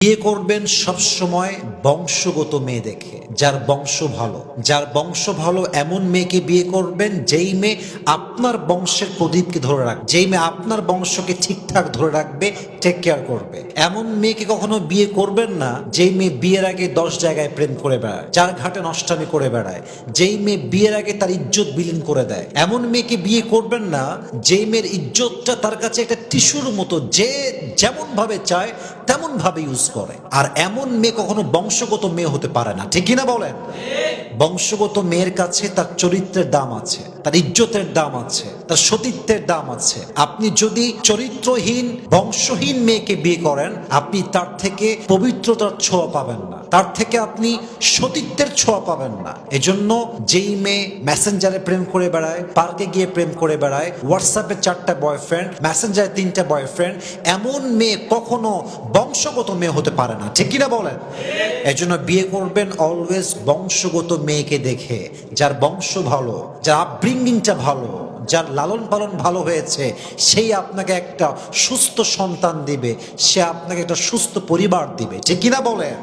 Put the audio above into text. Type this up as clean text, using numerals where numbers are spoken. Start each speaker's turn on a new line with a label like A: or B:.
A: বিয়ে করবেন সব সময় বংশগত মেয়ে দেখে, যার বংশ ভালো। যার বংশ ভালো এমন মেয়েকে বিয়ে করবেন যেই মেয়ে আপনার বংশের প্রদীপকে ধরে রাখবে, যেই মেয়ে আপনার বংশকে ঠিকঠাক ধরে রাখবে, টেক কেয়ার করবে। এমন মেয়েকে কখনো বিয়ে করবেন না যেই মেয়ে বিয়ের আগে 10 জায়গায় প্রেম করে বেড়ায়, যার ঘাটে নষ্টামি করে বেড়ায়, যেই মেয়ে বিয়ের আগে তার ইজ্জত বিলীন করে দেয়। এমন মেয়েকে বিয়ে করবেন না যেই মেয়ের ইজ্জতটা তার কাছে একটা টিস্যুর মতো, যে যেমন ভাবে চায় তেমন ভাবে ইউজ করে। আর এমন মেয়ে কখনো বংশগত মেয়ে হতে পারে না, ঠিক কিনা বলেন? বংশগত মেয়ের কাছে তার চরিত্রের দাম আছে, তার ইজ্জতের দাম আছে, তার সতীত্বের দাম আছে। আপনি যদি চরিত্রহীন বংশহীন মেয়েকে বিয়ে করেন, আপনি তার থেকে পবিত্রতার ছোঁয়া পাবেন না, তার থেকে আপনি সতীত্বের ছোঁয়া পাবেন না। এজন্য যেই মেয়ে মেসেঞ্জারে প্রেম করে বেড়ায়, পার্কে গিয়ে প্রেম করে বেড়ায়, হোয়াটসঅ্যাপে 4টা বয়ফ্রেন্ড, মেসেঞ্জারে 3টা বয়ফ্রেন্ড, এমন মেয়ে কখনো বংশগত মেয়ে হতে পারে না, ঠিক কিনা বলেন? এজন্য বিয়ে করবেন অলওয়েজ বংশগত মেয়েকে দেখে, যার বংশ ভালো, যার আপব্রিঙ্গিংটা ভালো, যার লালন পালন ভালো হয়েছে, সেই আপনাকে একটা সুস্থ সন্তান দিবে, সে আপনাকে একটা সুস্থ পরিবার দিবে, ঠিক কিনা বলেন?